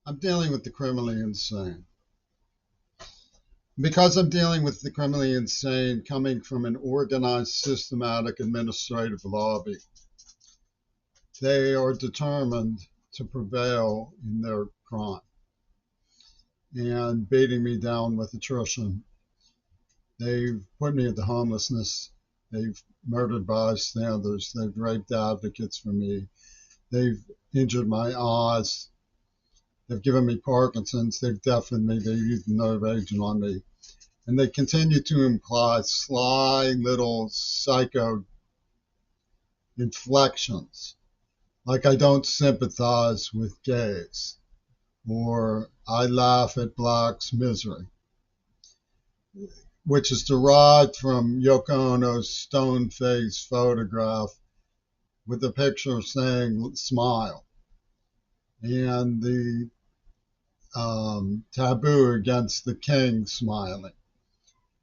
I'm dealing with the criminally insane. Because I'm dealing with the criminally insane coming from an organized, systematic administrative lobby, they are determined to prevail in their crime and beating me down with attrition. They've put me into homelessness. They've murdered bystanders. They've raped advocates for me. They've injured my eyes. They've given me Parkinson's. They've deafened me. They've used nerve agent on me. And they continue to imply sly little psycho inflections, like I don't sympathize with gays, or I laugh at blacks' misery, which is derived from Yoko Ono's stone-faced photograph with a picture saying smile, and the taboo against the king smiling.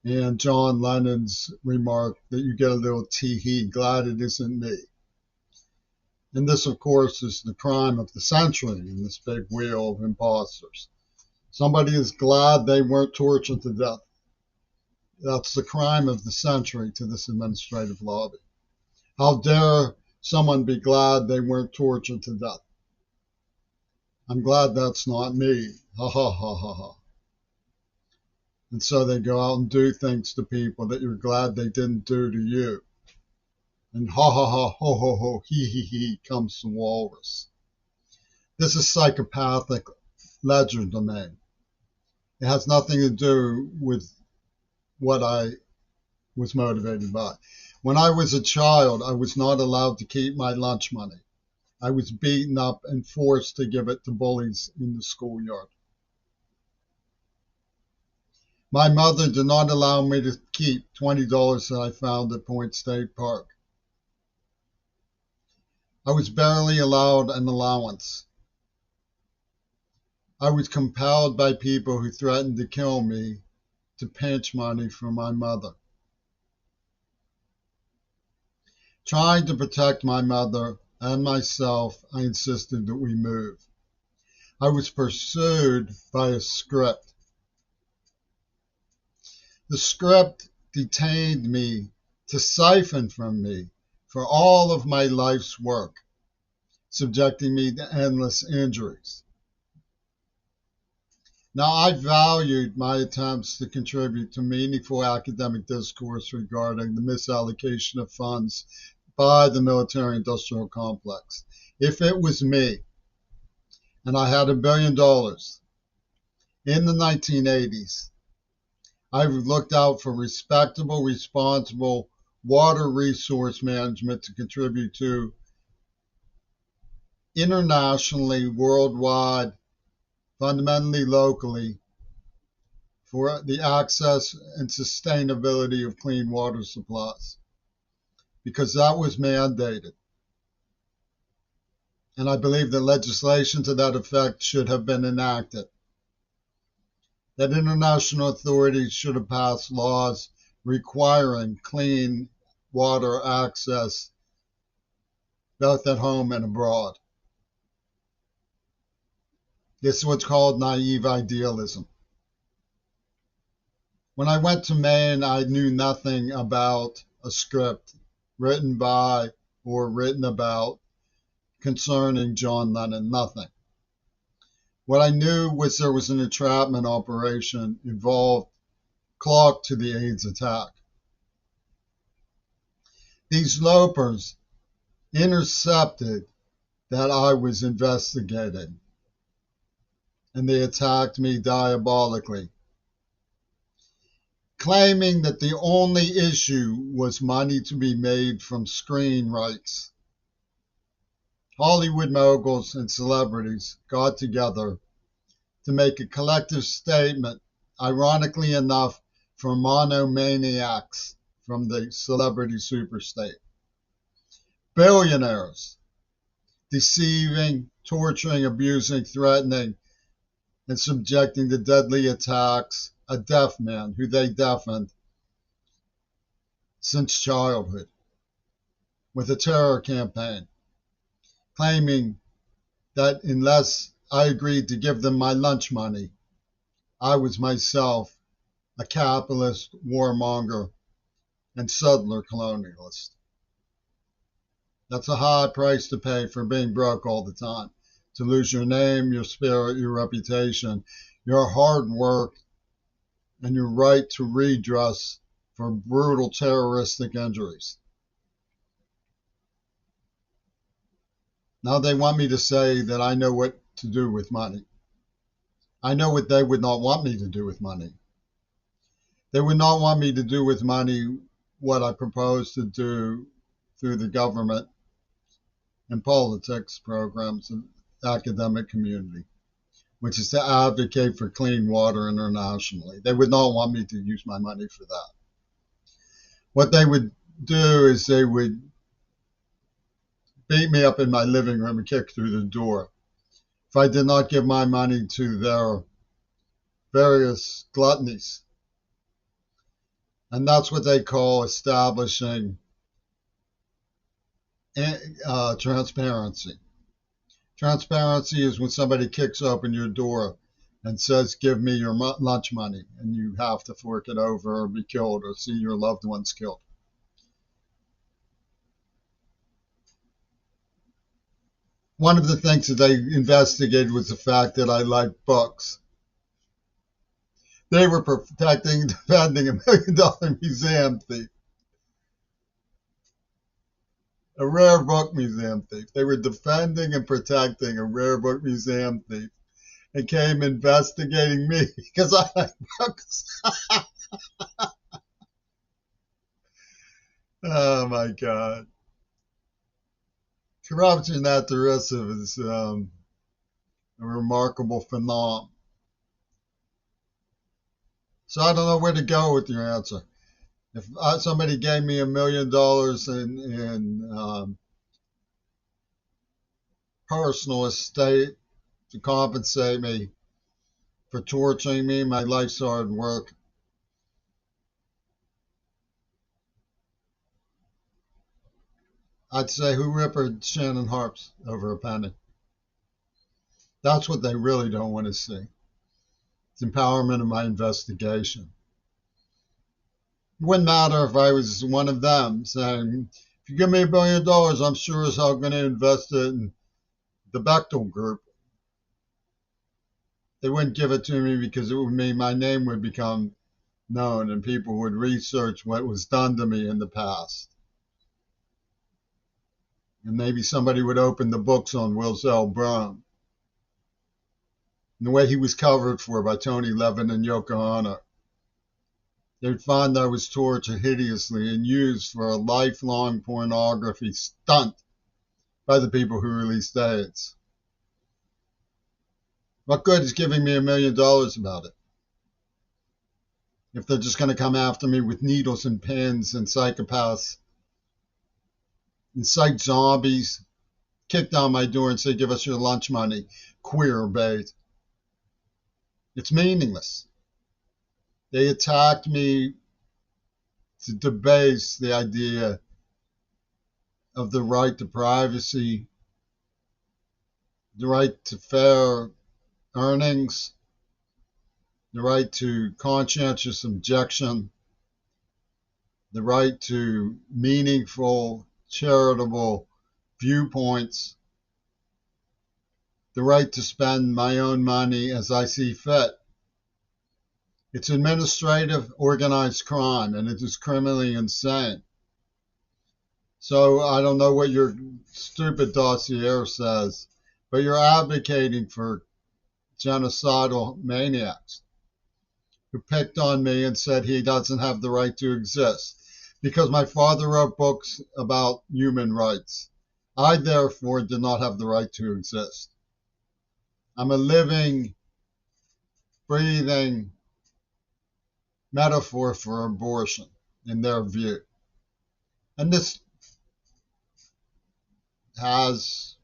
And John Lennon's remark that you get a little tee-hee, glad it isn't me. And this, of course, is the crime of the century in this big wheel of imposters. Somebody is glad they weren't tortured to death. That's the crime of the century to this administrative lobby. How dare someone be glad they weren't tortured to death? I'm glad that's not me. Ha ha ha ha ha. And so they go out and do things to people that you're glad they didn't do to you. And ha ha ha, ho ho ho, he comes the walrus. This is psychopathic legerdemain. It has nothing to do with what I was motivated by. When I was a child, I was not allowed to keep my lunch money. I was beaten up and forced to give it to bullies in the schoolyard. My mother did not allow me to keep $20 that I found at Point State Park. I was barely allowed an allowance. I was compelled by people who threatened to kill me to pinch money from my mother. Trying to protect my mother and myself, I insisted that we move. I was pursued by a script. The script detained me to siphon from me for all of my life's work, subjecting me to endless injuries. Now, I valued my attempts to contribute to meaningful academic discourse regarding the misallocation of funds by the military-industrial complex. If it was me, and I had $1 billion in the 1980s, I looked out for respectable, responsible water resource management to contribute to internationally, worldwide, fundamentally locally, for the access and sustainability of clean water supplies, because that was mandated. And I believe that legislation to that effect should have been enacted. That international authorities should have passed laws requiring clean water access both at home and abroad. This is what's called naive idealism. When I went to Maine, I knew nothing about a script written by or written about concerning John Lennon, nothing. What I knew was there was an entrapment operation involved clocked to the AIDS attack. These lopers intercepted that I was investigating, and they attacked me diabolically, claiming that the only issue was money to be made from screen rights. Hollywood moguls and celebrities got together to make a collective statement, ironically enough, for monomaniacs from the celebrity superstate. Billionaires deceiving, torturing, abusing, threatening, and subjecting to deadly attacks a deaf man who they deafened since childhood with a terror campaign, claiming that unless I agreed to give them my lunch money, I was myself a capitalist, warmonger, and settler colonialist. That's a high price to pay for being broke all the time. To lose your name, your spirit, your reputation, your hard work, and your right to redress for brutal terroristic injuries. Now they want me to say that I know what to do with money. I know what they would not want me to do with money. They would not want me to do with money what I propose to do through the government and politics programs and academic community, which is to advocate for clean water internationally. They would not want me to use my money for that. What they would do is they would beat me up in my living room and kick through the door if I did not give my money to their various gluttonies. And that's what they call establishing transparency. Transparency is when somebody kicks open your door and says, give me your lunch money, and you have to fork it over or be killed or see your loved ones killed. One of the things that they investigated was the fact that I liked books. They were defending $1 million museum thief, a rare book museum thief. They were defending and protecting a rare book museum thief and came investigating me because I like books. Oh my God. Corruption at the risk is a remarkable phenomenon. So I don't know where to go with your answer. If somebody gave me $1 million in personal estate to compensate me for torturing me, my life's hard work, I'd say who rippered Shannon Harps over a penny? That's what they really don't want to see. It's empowerment of my investigation. It wouldn't matter if I was one of them saying, if you give me $1 billion, I'm sure as hell going to invest it in the Bechtel Group. They wouldn't give it to me because it would mean my name would become known and people would research what was done to me in the past. And maybe somebody would open the books on Wilzel Brown and the way he was covered for by Tony Levin and Yoko Ono. They'd find I was tortured hideously and used for a lifelong pornography stunt by the people who released AIDS. What good is giving me $1 million about it? If they're just going to come after me with needles and pins and psychopaths and psych zombies, kick down my door and say, give us your lunch money, queer bait. It's meaningless. They attacked me to debase the idea of the right to privacy, the right to fair earnings, the right to conscientious objection, the right to meaningful, charitable viewpoints, the right to spend my own money as I see fit. It's administrative organized crime, and it is criminally insane. So I don't know what your stupid dossier says, but you're advocating for genocidal maniacs who picked on me and said he doesn't have the right to exist because my father wrote books about human rights. I, therefore, did not have the right to exist. I'm a living, breathing metaphor for abortion in their view. And this has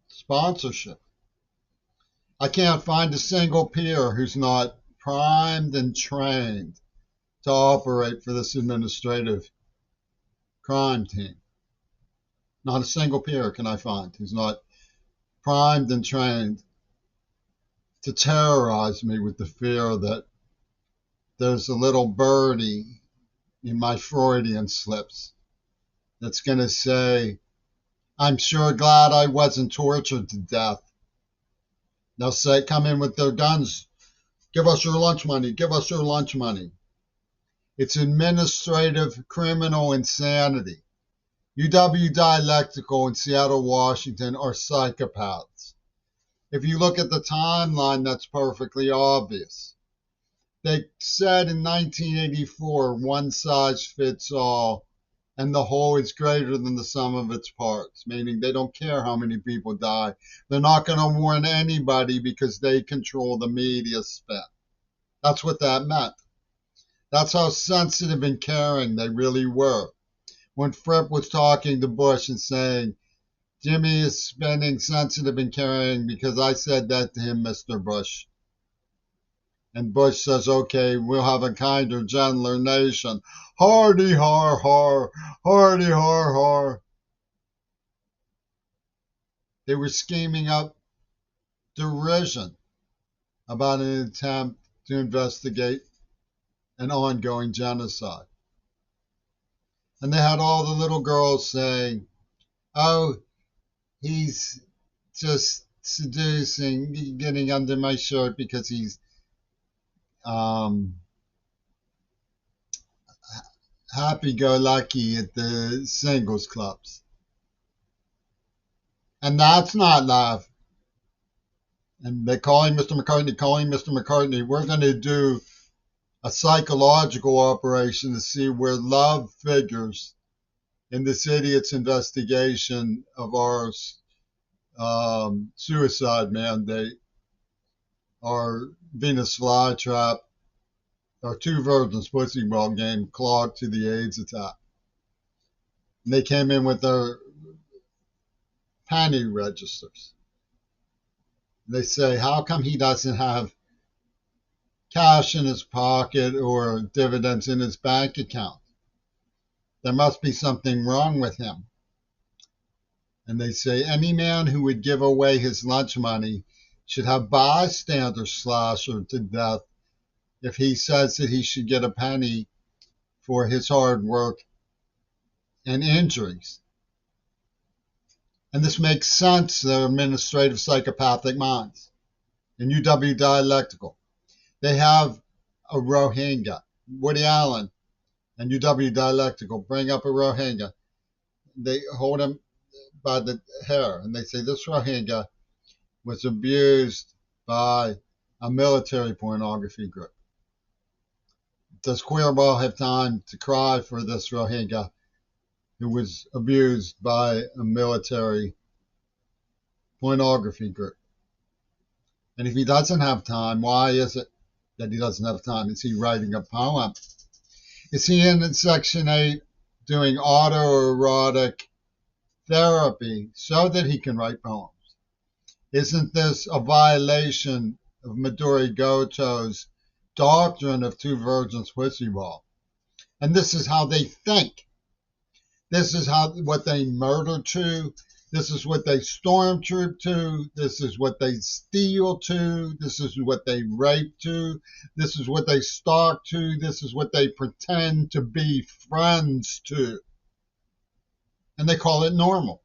sponsorship. I can't find a single peer who's not primed and trained to operate for this administrative crime team. Not a single peer can I find who's not primed and trained to terrorize me with the fear that there's a little birdie in my Freudian slips that's going to say, I'm sure glad I wasn't tortured to death. They'll say, come in with their guns. Give us your lunch money. Give us your lunch money. It's administrative criminal insanity. UW Dialectical in Seattle, Washington are psychopaths. If you look at the timeline, that's perfectly obvious. They said in 1984, one size fits all, and the whole is greater than the sum of its parts, meaning they don't care how many people die. They're not going to warn anybody because they control the media spin. That's what that meant. That's how sensitive and caring they really were. When Fripp was talking to Bush and saying, Jimmy is spending sensitive and caring because I said that to him, Mr. Bush. And Bush says, okay, we'll have a kinder, gentler nation. Hardy har har, hardy har har. They were scheming up derision about an attempt to investigate an ongoing genocide. And they had all the little girls saying, oh, he's just seducing, getting under my shirt because he's happy-go-lucky at the singles clubs. And that's not love. And they're calling Mr. McCartney. We're going to do a psychological operation to see where love figures in this idiot's investigation of our suicide mandate, our Venus flytrap, our Two Virgins pussy ball game clogged to the AIDS attack. And they came in with their penny registers. They say, how come he doesn't have cash in his pocket or dividends in his bank account? There must be something wrong with him. And they say, any man who would give away his lunch money should have bystander slasher to death if he says that he should get a penny for his hard work and injuries. And this makes sense to their administrative psychopathic minds. In UW Dialectical, they have a Rohingya. Woody Allen and UW Dialectical bring up a Rohingya. They hold him by the hair and they say this Rohingya was abused by a military pornography group. Does Queerball have time to cry for this Rohingya who was abused by a military pornography group? And if he doesn't have time, why is it that he doesn't have time? Is he writing a poem? Is he in Section 8 doing autoerotic therapy so that he can write poems? Isn't this a violation of Midori Goto's doctrine of two virgins pussy ball? And this is how they think. This is what they murder to. This is what they stormtroop to. This is what they steal to. This is what they rape to. This is what they stalk to. This is what they pretend to be friends to. And they call it normal.